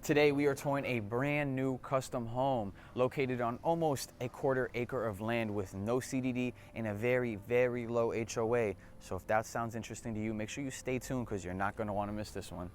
Today we are touring a brand new custom home located on almost a quarter acre of land with no CDD and a very, very low HOA. So if that sounds interesting to you, make sure you stay tuned because you're not going to want to miss this one.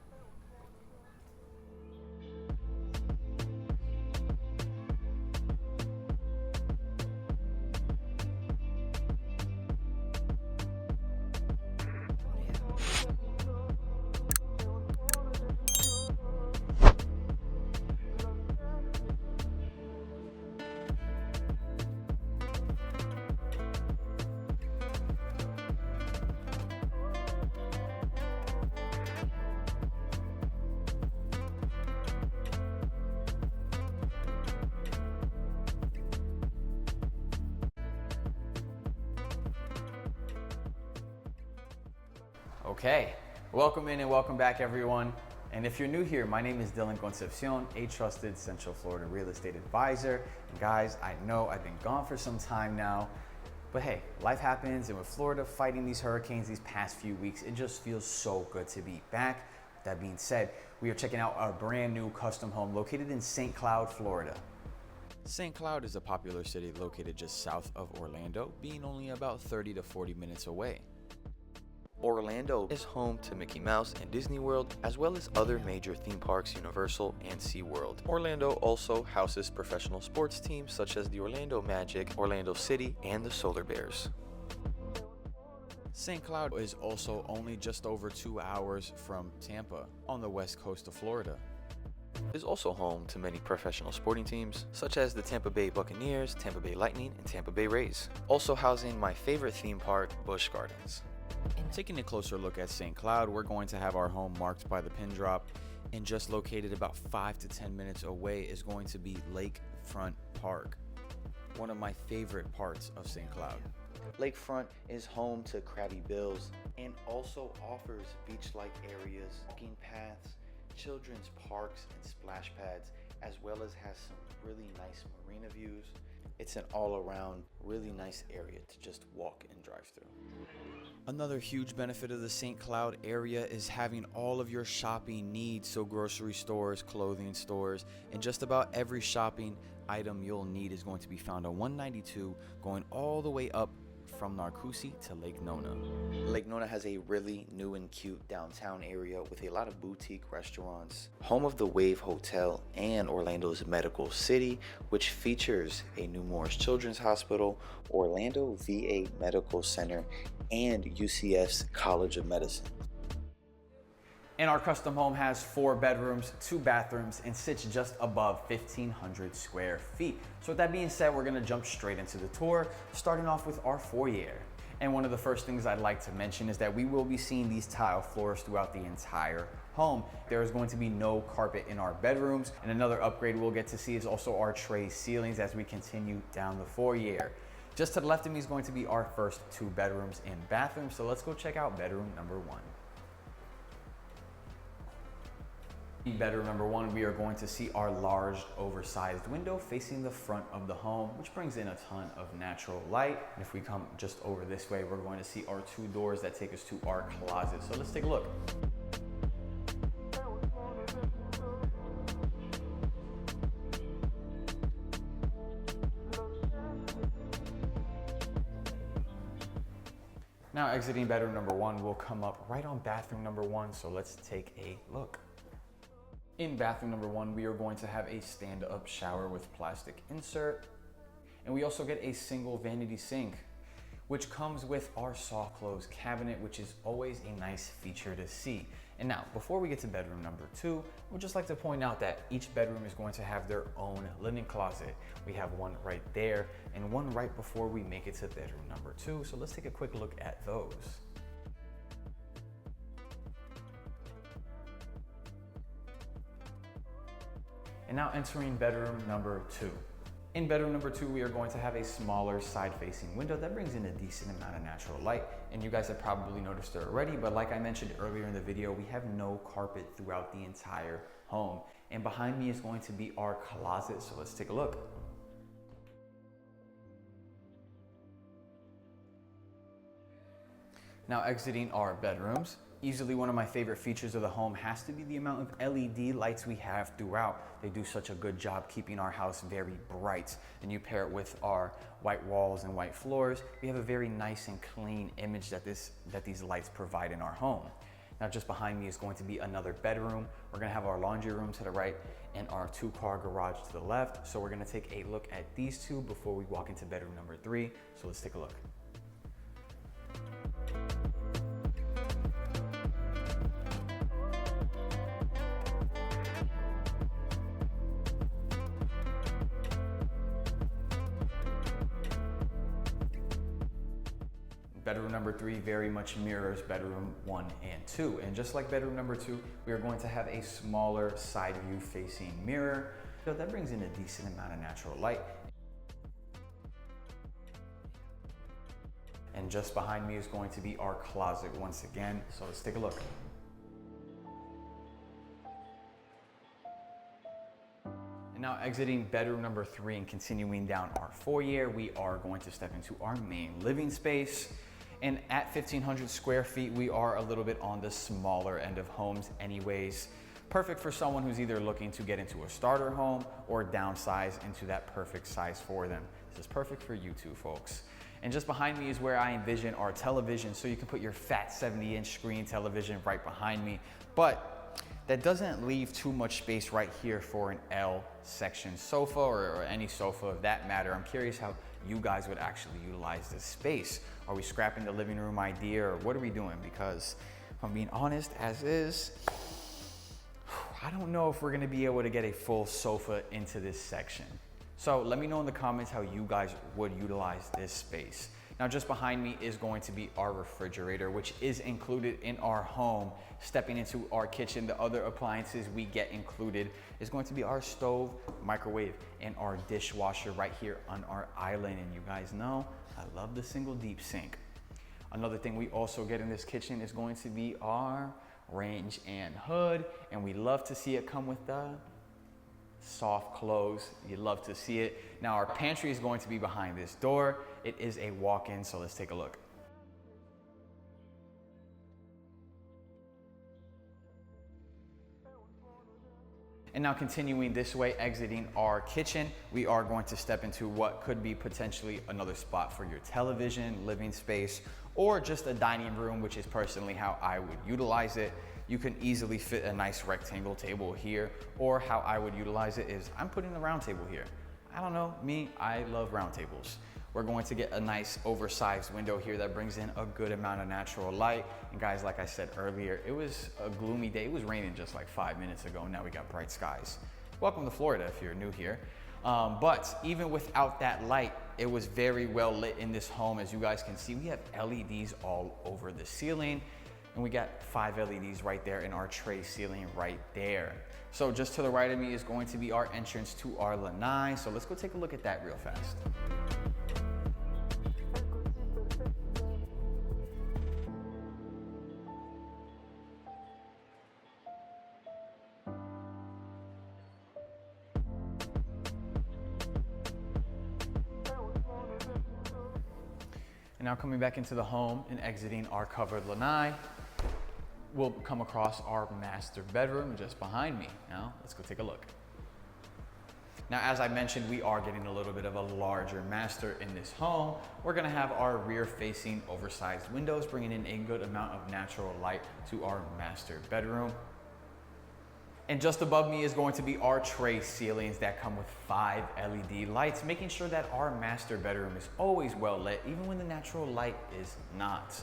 Okay, welcome in and welcome back everyone. And if you're new here, my name is Dylan Concepcion, a trusted Central Florida real estate advisor. And guys, I know I've been gone for some time now, but hey, life happens, and with Florida fighting these hurricanes these past few weeks, it just feels so good to be back. That being said, we are checking out our brand new custom home located in St. Cloud, Florida. St. Cloud is a popular city located just south of Orlando, being only about 30 to 40 minutes away. Orlando is home to Mickey Mouse and Disney World, as well as other major theme parks, Universal and SeaWorld. Orlando also houses professional sports teams such as the Orlando Magic, Orlando City, and the Solar Bears. St. Cloud is also only just over 2 hours from Tampa on the west coast of Florida. It is also home to many professional sporting teams, such as the Tampa Bay Buccaneers, Tampa Bay Lightning, and Tampa Bay Rays. Also housing my favorite theme park, Busch Gardens. And taking a closer look at St. Cloud, we're going to have our home marked by the pin drop, and just located about 5 to 10 minutes away is going to be Lakefront Park, one of my favorite parts of St. Cloud. Lakefront is home to Crabby Bills and also offers beach-like areas, walking paths, children's parks and splash pads, as well as has some really nice marina views. It's an all-around really nice area to just walk and drive through. Another huge benefit of the St. Cloud area is having all of your shopping needs, so grocery stores, clothing stores, and just about every shopping item you'll need is going to be found on 192, going all the way up from Narcoossee to Lake Nona. Lake Nona has a really new and cute downtown area with a lot of boutique restaurants, home of the Wave Hotel and Orlando's Medical City, which features a New Morris Children's Hospital, Orlando VA Medical Center, and UCF's College of Medicine. And our custom home has 4 bedrooms, 2 bathrooms, and sits just above 1,500 square feet. So with that being said, we're gonna jump straight into the tour, starting off with our foyer. And one of the first things I'd like to mention is that we will be seeing these tile floors throughout the entire home. There is going to be no carpet in our bedrooms, and another upgrade we'll get to see is also our tray ceilings as we continue down the foyer. Just to the left of me is going to be our first 2 bedrooms and bathrooms, so let's go check out bedroom number 1. In bedroom number 1, we are going to see our large, oversized window facing the front of the home, which brings in a ton of natural light. And if we come just over this way, we're going to see our 2 doors that take us to our closet. So let's take a look. Now exiting bedroom number 1, we'll come up right on bathroom number 1, so let's take a look. In bathroom number 1, we are going to have a stand-up shower with plastic insert, and we also get a single vanity sink, which comes with our soft close cabinet, which is always a nice feature to see. And now, before we get to bedroom number 2, we'd just like to point out that each bedroom is going to have their own linen closet. We have one right there and one right before we make it to bedroom number 2. So let's take a quick look at those. And now entering bedroom number 2. In bedroom number 2, we are going to have a smaller side-facing window that brings in a decent amount of natural light. And you guys have probably noticed it already, but like I mentioned earlier in the video, we have no carpet throughout the entire home. And behind me is going to be our closet, so let's take a look. Now exiting our bedrooms, Easily one of my favorite features of the home has to be the amount of LED lights we have throughout. They do such a good job keeping our house very bright. And you pair it with our white walls and white floors, we have a very nice and clean image that these lights provide in our home. Now just behind me is going to be another bedroom. We're gonna have our laundry room to the right and our 2-car garage to the left. So we're gonna take a look at these two before we walk into bedroom number 3. So let's take a look. Bedroom number 3 very much mirrors bedroom 1 and 2. And just like bedroom number 2, we are going to have a smaller side view facing mirror. So that brings in a decent amount of natural light. And just behind me is going to be our closet once again. So let's take a look. And now exiting bedroom number 3 and continuing down our foyer, we are going to step into our main living space. And at 1,500 square feet, we are a little bit on the smaller end of homes anyways. Perfect for someone who's either looking to get into a starter home or downsize into that perfect size for them. This is perfect for you two folks. And just behind me is where I envision our television, so you can put your fat 70-inch screen television right behind me. But that doesn't leave too much space right here for an L section sofa or any sofa of that matter. I'm curious how you guys would actually utilize this space. Are we scrapping the living room idea, or what are we doing? Because if I'm being honest, as is, I don't know if we're gonna be able to get a full sofa into this section. So let me know in the comments how you guys would utilize this space. Now just behind me is going to be our refrigerator, which is included in our home. Stepping into our kitchen, the other appliances we get included is going to be our stove, microwave, and our dishwasher right here on our island. And you guys know, I love the single deep sink. Another thing we also get in this kitchen is going to be our range and hood. And we love to see it come with the soft close. You love to see it. Now our pantry is going to be behind this door. It is a walk-in, so let's take a look. And now continuing this way, exiting our kitchen, we are going to step into what could be potentially another spot for your television, living space, or just a dining room, which is personally how I would utilize it. You can easily fit a nice rectangle table here, or how I would utilize it is I'm putting the round table here. I don't know, me, I love round tables. We're going to get a nice oversized window here that brings in a good amount of natural light. And guys, like I said earlier, it was a gloomy day. It was raining just like 5 minutes ago. Now we got bright skies. Welcome to Florida if you're new here. But even without that light, it was very well lit in this home. As you guys can see, we have LEDs all over the ceiling. And we got 5 LEDs right there in our tray ceiling right there. So just to the right of me is going to be our entrance to our lanai. So let's go take a look at that real fast. And now coming back into the home and exiting our covered lanai, we'll come across our master bedroom just behind me. Now, let's go take a look. Now, as I mentioned, we are getting a little bit of a larger master in this home. We're gonna have our rear-facing oversized windows, bringing in a good amount of natural light to our master bedroom. And just above me is going to be our tray ceilings that come with 5 LED lights, making sure that our master bedroom is always well lit, even when the natural light is not.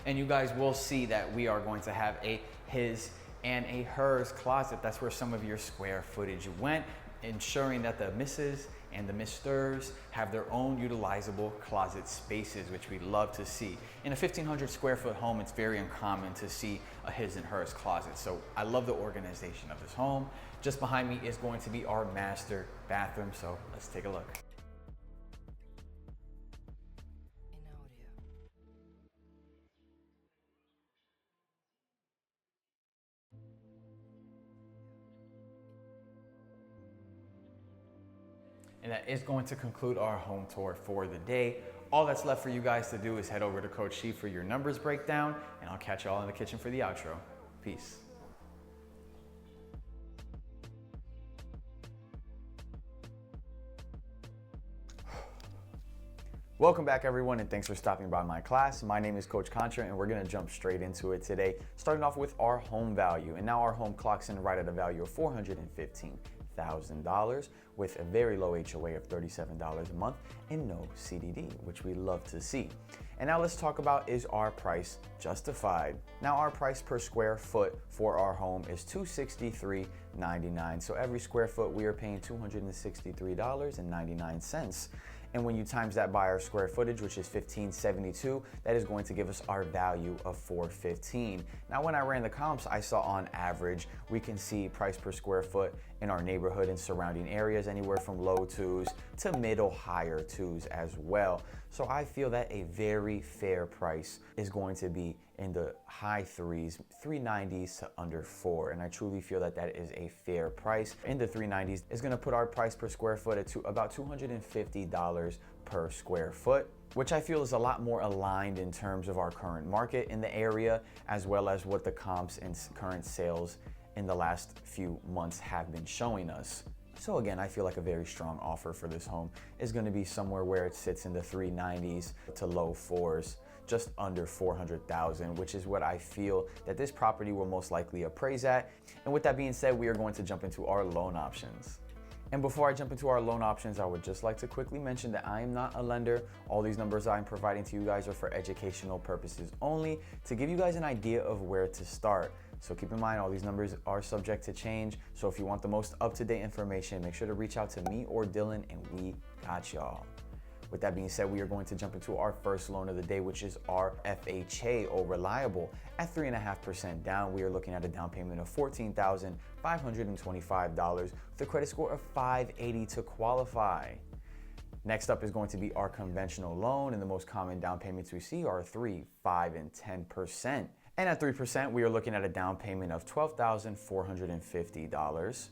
And you guys will see that we are going to have a his and a hers closet. That's where some of your square footage went, ensuring that the misses and the misters have their own utilizable closet spaces, which we love to see. In a 1,500 square foot home, it's very uncommon to see a his and hers closet. So I love the organization of this home. Just behind me is going to be our master bathroom. So let's take a look. And that is going to conclude our home tour for the day. All that's left for you guys to do is head over to Coach She for your numbers breakdown, and I'll catch y'all in the kitchen for the outro. Peace. Welcome back, everyone, and thanks for stopping by my class. My name is Coach Contra, and we're gonna jump straight into it today, starting off with our home value. And now our home clocks in right at a value of $415,000 with a very low HOA of $37 a month and no CDD, which we love to see. And now let's talk about, is our price justified? Now our price per square foot for our home is $263.99. So every square foot we are paying $263.99. And when you times that by our square footage, which is 1572, that is going to give us our value of $415. Now, when I ran the comps, I saw on average, we can see price per square foot in our neighborhood and surrounding areas anywhere from low twos to middle higher twos as well. So I feel that a very fair price is going to be in the high threes, 390s to under 4. And I truly feel that that is a fair price. In the 390s is gonna put our price per square foot at about $250 per square foot, which I feel is a lot more aligned in terms of our current market in the area, as well as what the comps and current sales in the last few months have been showing us. So again, I feel like a very strong offer for this home is going to be somewhere where it sits in the 390s to low 4s, just under 400,000, which is what I feel that this property will most likely appraise at. And with that being said, we are going to jump into our loan options. And before I jump into our loan options, I would just like to quickly mention that I am not a lender. All these numbers I'm providing to you guys are for educational purposes only, to give you guys an idea of where to start. So keep in mind, all these numbers are subject to change. So if you want the most up-to-date information, make sure to reach out to me or Dylan, and we got y'all. With that being said, we are going to jump into our first loan of the day, which is our FHA or Reliable at 3.5% down. We are looking at a down payment of $14,525 with a credit score of 580 to qualify. Next up is going to be our conventional loan, and the most common down payments we see are 3%, 5%, and 10%. And at 3%, we are looking at a down payment of $12,450.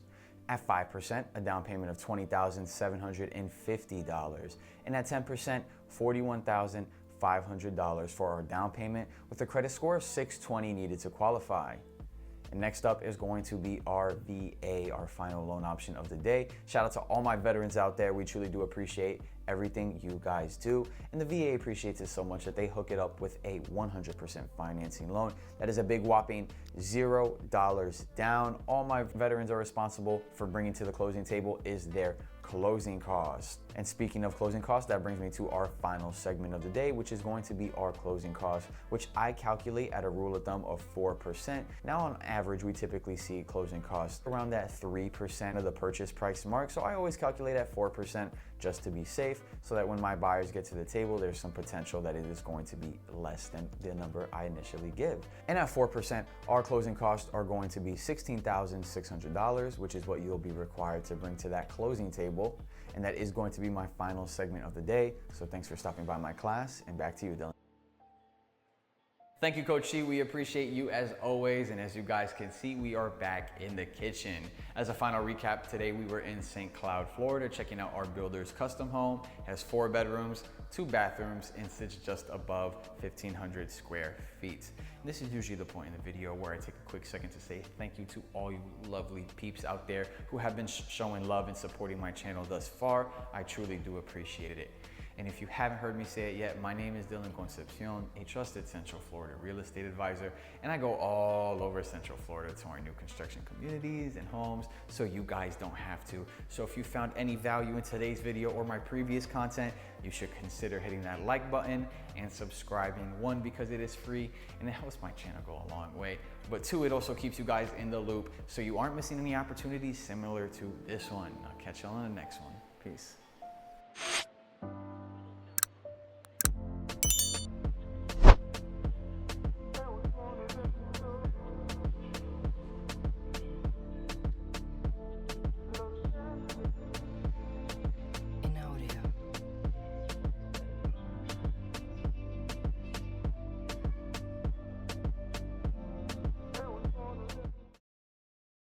At 5%, a down payment of $20,750. And at 10%, $41,500 for our down payment with a credit score of 620 needed to qualify. And next up is going to be our VA, our final loan option of the day. Shout out to all my veterans out there. We truly do appreciate everything you guys do. And the VA appreciates it so much that they hook it up with a 100% financing loan. That is a big whopping $0 down. All my veterans are responsible for bringing to the closing table is their closing cost. And speaking of closing costs, that brings me to our final segment of the day, which is going to be our closing costs, which I calculate at a rule of thumb of 4%. Now on average, we typically see closing costs around that 3% of the purchase price mark. So I always calculate at 4% just to be safe, so that when my buyers get to the table, there's some potential that it is going to be less than the number I initially give. And at 4%, our closing costs are going to be $16,600, which is what you'll be required to bring to that closing table. And that is going to be my final segment of the day. So thanks for stopping by my class, and back to you, Dylan. Thank you, Coach She. We appreciate you as always. And as you guys can see, we are back in the kitchen. As a final recap, today we were in St. Cloud, Florida, checking out our builder's custom home. It has 4 bedrooms, 2 bathrooms, and sits just above 1,500 square feet. And this is usually the point in the video where I take a quick second to say thank you to all you lovely peeps out there who have been showing love and supporting my channel thus far. I truly do appreciate it. And if you haven't heard me say it yet, my name is Dylan Concepcion, a trusted Central Florida real estate advisor, and I go all over Central Florida to our new construction communities and homes, so you guys don't have to. So if you found any value in today's video or my previous content, you should consider hitting that like button and subscribing. 1, because it is free and it helps my channel go a long way, but 2, it also keeps you guys in the loop so you aren't missing any opportunities similar to this one. I'll catch y'all on the next one. Peace.